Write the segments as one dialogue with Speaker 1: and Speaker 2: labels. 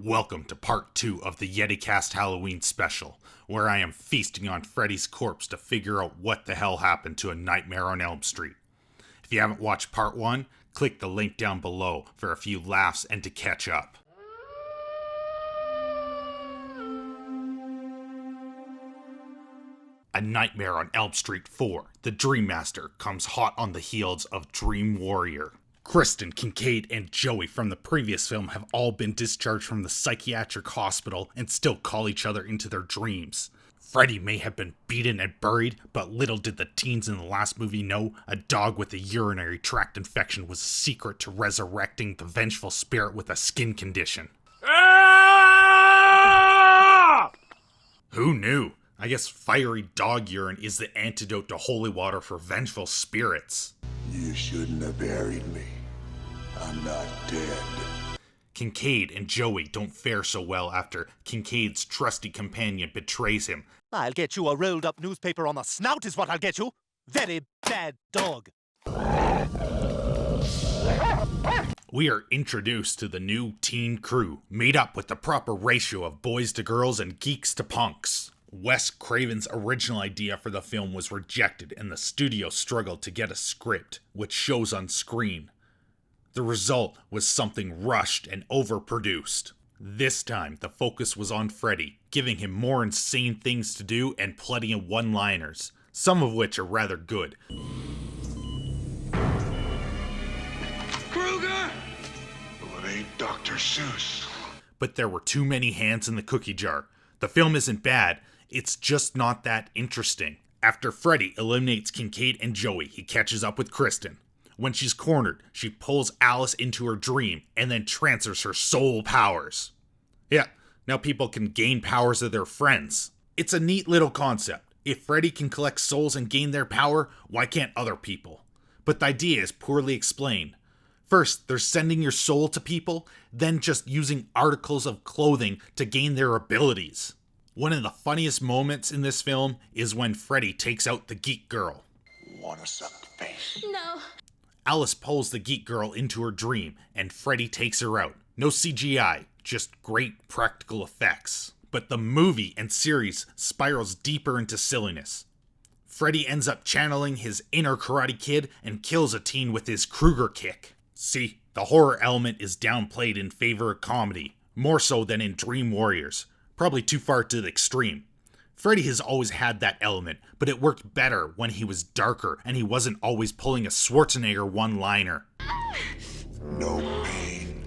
Speaker 1: Welcome to part 2 of the Yeticast Halloween Special, where I am feasting on Freddy's corpse to figure out what the hell happened to A Nightmare on Elm Street. If you haven't watched part 1, click the link down below for a few laughs and to catch up. A Nightmare on Elm Street 4, the Dream Master comes hot on the heels of Dream Warrior. Kristen, Kincaid, and Joey from the previous film have all been discharged from the psychiatric hospital and still call each other into their dreams. Freddy may have been beaten and buried, but little did the teens in the last movie know a dog with a urinary tract infection was a secret to resurrecting the vengeful spirit with a skin condition. Ah! Who knew? I guess fiery dog urine is the antidote to holy water for vengeful spirits.
Speaker 2: You shouldn't have buried me. I'm not dead.
Speaker 1: Kincaid and Joey don't fare so well after Kincaid's trusty companion betrays him.
Speaker 3: I'll get you a rolled up newspaper on the snout is what I'll get you. Very bad dog.
Speaker 1: We are introduced to the new teen crew, made up with the proper ratio of boys to girls and geeks to punks. Wes Craven's original idea for the film was rejected and the studio struggled to get a script, which shows on screen. The result was something rushed and overproduced. This time, the focus was on Freddy, giving him more insane things to do and plenty of one-liners, some of which are rather good.
Speaker 2: Krueger! Well, it ain't Dr. Seuss.
Speaker 1: But there were too many hands in the cookie jar. The film isn't bad, it's just not that interesting. After Freddy eliminates Kincaid and Joey, he catches up with Kristen. When she's cornered, she pulls Alice into her dream and then transfers her soul powers. Yeah, now people can gain powers of their friends. It's a neat little concept. If Freddy can collect souls and gain their power, why can't other people? But the idea is poorly explained. First, they're sending your soul to people, then just using articles of clothing to gain their abilities. One of the funniest moments in this film is when Freddy takes out the geek girl.
Speaker 2: Wanna suck the face?
Speaker 4: No.
Speaker 1: Alice pulls the geek girl into her dream, and Freddy takes her out. No CGI, just great practical effects. But the movie and series spirals deeper into silliness. Freddy ends up channeling his inner Karate Kid and kills a teen with his Krueger kick. See, the horror element is downplayed in favor of comedy, more so than in Dream Warriors. Probably too far to the extreme. Freddy has always had that element, but it worked better when he was darker and he wasn't always pulling a Schwarzenegger one-liner.
Speaker 2: No pain,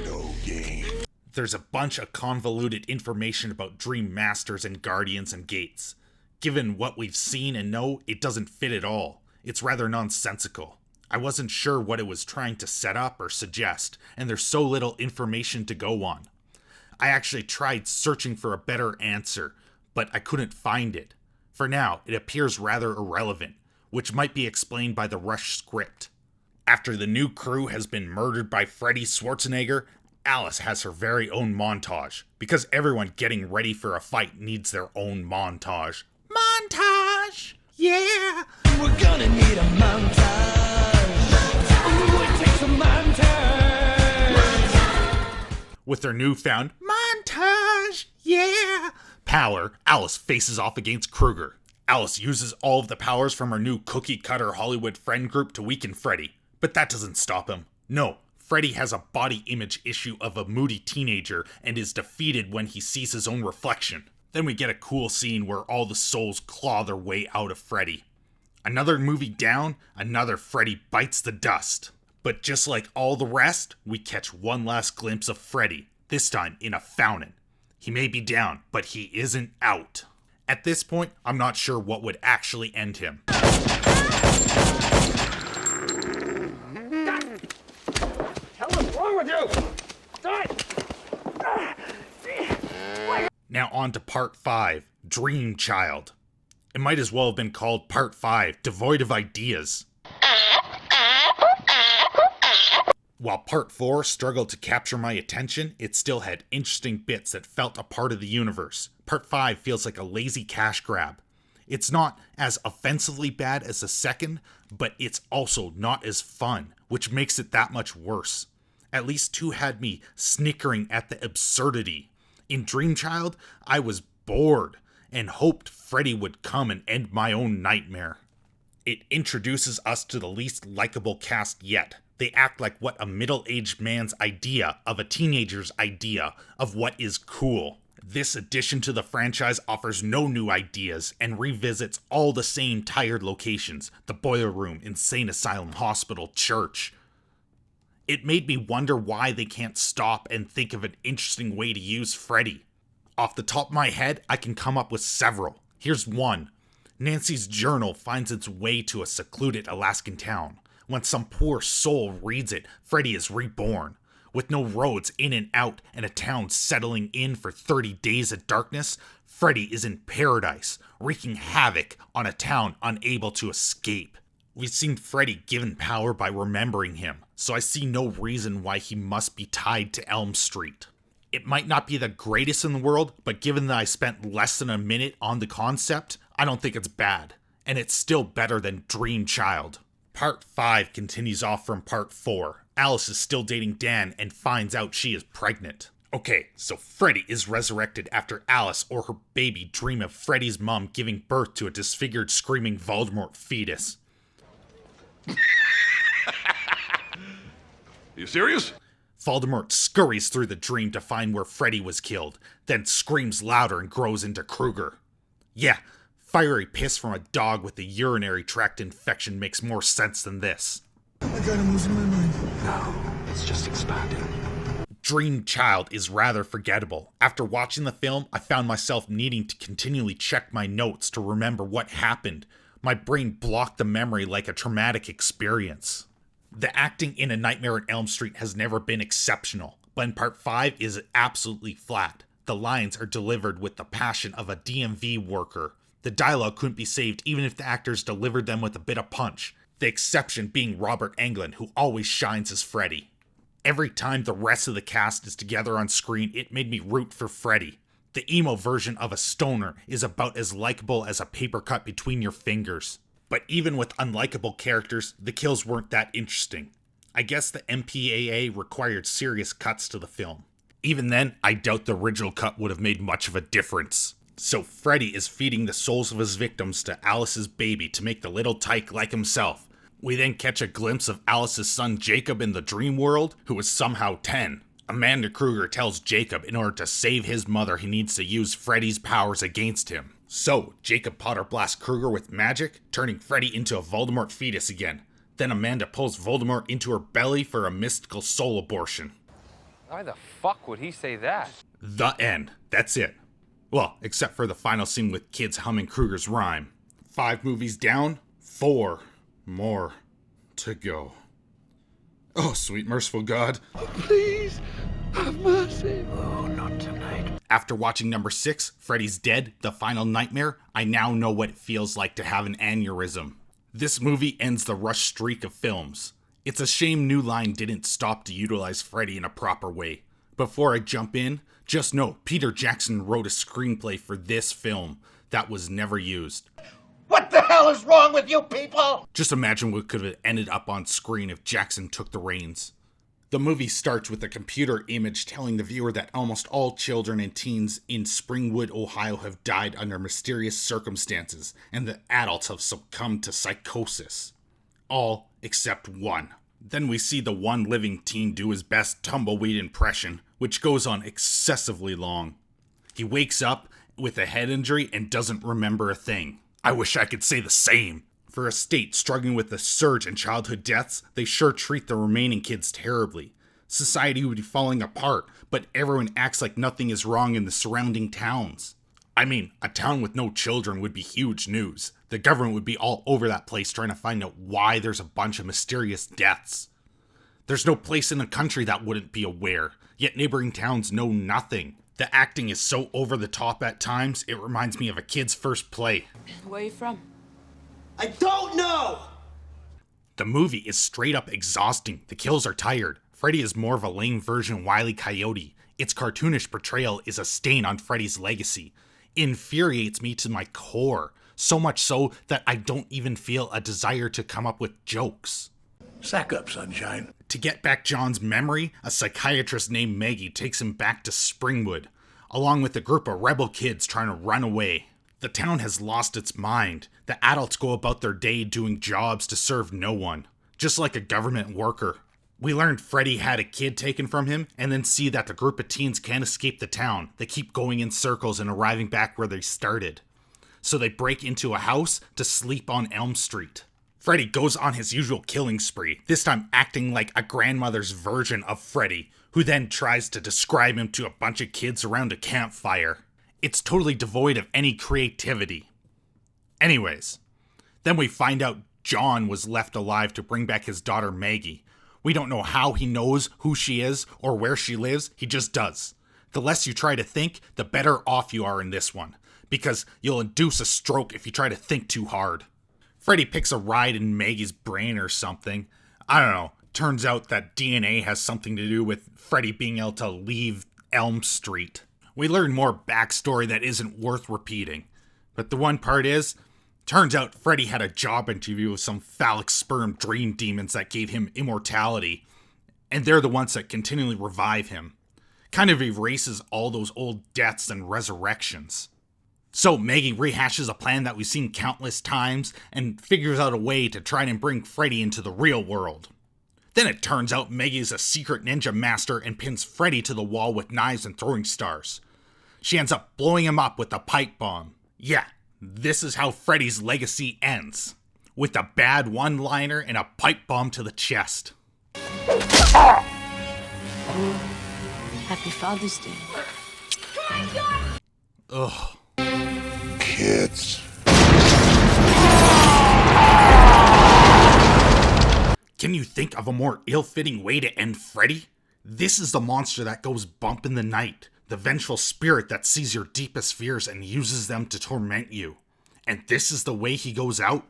Speaker 2: no gain.
Speaker 1: There's a bunch of convoluted information about Dream Masters and Guardians and Gates. Given what we've seen and know, it doesn't fit at all. It's rather nonsensical. I wasn't sure what it was trying to set up or suggest, and there's so little information to go on. I actually tried searching for a better answer, but I couldn't find it. For now, it appears rather irrelevant, which might be explained by the rushed script. After the new crew has been murdered by Freddy Schwarzenegger, Alice has her very own montage, because everyone getting ready for a fight needs their own montage. Montage! Yeah!
Speaker 3: We're gonna need a montage. Ooh, it takes a montage.
Speaker 1: With their newfound montage, yeah, power, Alice faces off against Krueger. Alice uses all of the powers from her new cookie-cutter Hollywood friend group to weaken Freddy, but that doesn't stop him. No, Freddy has a body image issue of a moody teenager and is defeated when he sees his own reflection. Then we get a cool scene where all the souls claw their way out of Freddy. Another movie down, another Freddy bites the dust. But just like all the rest, we catch one last glimpse of Freddy, this time in a fountain. He may be down, but he isn't out. At this point, I'm not sure what would actually end him.
Speaker 2: What
Speaker 5: What's wrong with you?
Speaker 1: Now on to part 5, Dream Child. It might as well have been called part 5, Devoid of Ideas. While part 4 struggled to capture my attention, it still had interesting bits that felt a part of the universe. Part 5 feels like a lazy cash grab. It's not as offensively bad as the second, but it's also not as fun, which makes it that much worse. At least 2 had me snickering at the absurdity. In Dream Child, I was bored and hoped Freddy would come and end my own nightmare. It introduces us to the least likable cast yet. They act like what a middle-aged man's idea of a teenager's idea of what is cool. This addition to the franchise offers no new ideas and revisits all the same tired locations: the boiler room, insane asylum, hospital, church. It made me wonder why they can't stop and think of an interesting way to use Freddy. Off the top of my head, I can come up with several. Here's one. Nancy's journal finds its way to a secluded Alaskan town. When some poor soul reads it, Freddy is reborn. With no roads in and out and a town settling in for 30 days of darkness, Freddy is in paradise, wreaking havoc on a town unable to escape. We've seen Freddy given power by remembering him, so I see no reason why he must be tied to Elm Street. It might not be the greatest in the world, but given that I spent less than a minute on the concept, I don't think it's bad. And it's still better than Dream Child. Part 5 continues off from Part 4. Alice is still dating Dan and finds out she is pregnant. Okay, so Freddy is resurrected after Alice or her baby dream of Freddy's mom giving birth to a disfigured, screaming Voldemort fetus.
Speaker 4: You serious?
Speaker 1: Voldemort scurries through the dream to find where Freddy was killed, then screams louder and grows into Krueger. Yeah, fiery piss from a dog with a urinary tract infection makes more sense than this.
Speaker 2: Oh my god, I'm losing my mind.
Speaker 4: No, it's just expanding.
Speaker 1: Dream Child is rather forgettable. After watching the film, I found myself needing to continually check my notes to remember what happened. My brain blocked the memory like a traumatic experience. The acting in A Nightmare on Elm Street has never been exceptional, but in Part 5 is absolutely flat. The lines are delivered with the passion of a DMV worker. The dialogue couldn't be saved even if the actors delivered them with a bit of punch, the exception being Robert Englund, who always shines as Freddy. Every time the rest of the cast is together on screen, it made me root for Freddy. The emo version of a stoner is about as likable as a paper cut between your fingers. But even with unlikable characters, the kills weren't that interesting. I guess the MPAA required serious cuts to the film. Even then, I doubt the original cut would have made much of a difference. So Freddy is feeding the souls of his victims to Alice's baby to make the little tyke like himself. We then catch a glimpse of Alice's son Jacob in the dream world, who is somehow 10. Amanda Krueger tells Jacob in order to save his mother he needs to use Freddy's powers against him. So, Jacob Potter blasts Krueger with magic, turning Freddy into a Voldemort fetus again. Then Amanda pulls Voldemort into her belly for a mystical soul abortion.
Speaker 6: Why the fuck would he say that?
Speaker 1: The end. That's it. Well, except for the final scene with kids humming Krueger's rhyme. 5 movies down, 4 more to go. Oh, sweet merciful God.
Speaker 2: Please, have mercy.
Speaker 4: Oh, not tonight.
Speaker 1: After watching number 6, Freddys Dead, The Final Nightmare, I now know what it feels like to have an aneurysm. This movie ends the rush streak of films. It's a shame New Line didn't stop to utilize Freddy in a proper way. Before I jump in, just know Peter Jackson wrote a screenplay for this film that was never used.
Speaker 5: What the hell is wrong with you people?
Speaker 1: Just imagine what could have ended up on screen if Jackson took the reins. The movie starts with a computer image telling the viewer that almost all children and teens in Springwood, Ohio have died under mysterious circumstances, and the adults have succumbed to psychosis. All except one. Then we see the one living teen do his best tumbleweed impression, which goes on excessively long. He wakes up with a head injury and doesn't remember a thing. I wish I could say the same. For a state struggling with the surge in childhood deaths, they sure treat the remaining kids terribly. Society would be falling apart, but everyone acts like nothing is wrong in the surrounding towns. I mean, a town with no children would be huge news. The government would be all over that place trying to find out why there's a bunch of mysterious deaths. There's no place in the country that wouldn't be aware, yet neighboring towns know nothing. The acting is so over the top at times, it reminds me of a kid's first play.
Speaker 7: Where are you from?
Speaker 5: I don't know!
Speaker 1: The movie is straight up exhausting. The kills are tired. Freddy is more of a lame version of Wile E. Coyote. Its cartoonish portrayal is a stain on Freddy's legacy. It infuriates me to my core, so much so that I don't even feel a desire to come up with jokes.
Speaker 2: Sack up, sunshine.
Speaker 1: To get back John's memory, a psychiatrist named Maggie takes him back to Springwood, along with a group of rebel kids trying to run away. The town has lost its mind. The adults go about their day doing jobs to serve no one, just like a government worker. We learned Freddy had a kid taken from him, and then see that the group of teens can't escape the town. They keep going in circles and arriving back where they started. So they break into a house to sleep on Elm Street. Freddy goes on his usual killing spree, this time acting like a grandmother's version of Freddy, who then tries to describe him to a bunch of kids around a campfire. It's totally devoid of any creativity. Anyways, then we find out John was left alive to bring back his daughter Maggie. We don't know how he knows who she is or where she lives, he just does. The less you try to think, the better off you are in this one, because you'll induce a stroke if you try to think too hard. Freddy picks a ride in Maggie's brain or something. I don't know. Turns out that DNA has something to do with Freddy being able to leave Elm Street. We learn more backstory that isn't worth repeating. But the one part is, turns out Freddy had a job interview with some phallic sperm dream demons that gave him immortality. And they're the ones that continually revive him. Kind of erases all those old deaths and resurrections. So Maggie rehashes a plan that we've seen countless times and figures out a way to try and bring Freddy into the real world. Then it turns out Maggie is a secret ninja master and pins Freddy to the wall with knives and throwing stars. She ends up blowing him up with a pipe bomb. Yeah, this is how Freddy's legacy ends. With a bad one-liner and a pipe bomb to the chest.
Speaker 7: Happy Father's Day.
Speaker 1: Ugh.
Speaker 2: Kids.
Speaker 1: Can you think of a more ill-fitting way to end Freddy? This is the monster that goes bump in the night, the vengeful spirit that sees your deepest fears and uses them to torment you. And this is the way he goes out?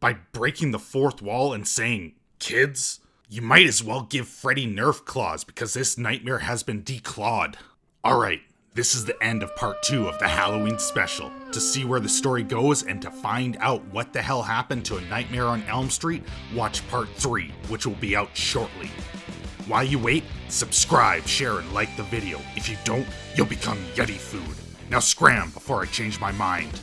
Speaker 1: By breaking the fourth wall and saying, "Kids?" You might as well give Freddy Nerf claws because this nightmare has been declawed. Alright, this is the end of part 2 of the Halloween Special. To see where the story goes and to find out what the hell happened to A Nightmare on Elm Street, watch part 3, which will be out shortly. While you wait, subscribe, share, and like the video. If you don't, you'll become Yeti food. Now scram before I change my mind.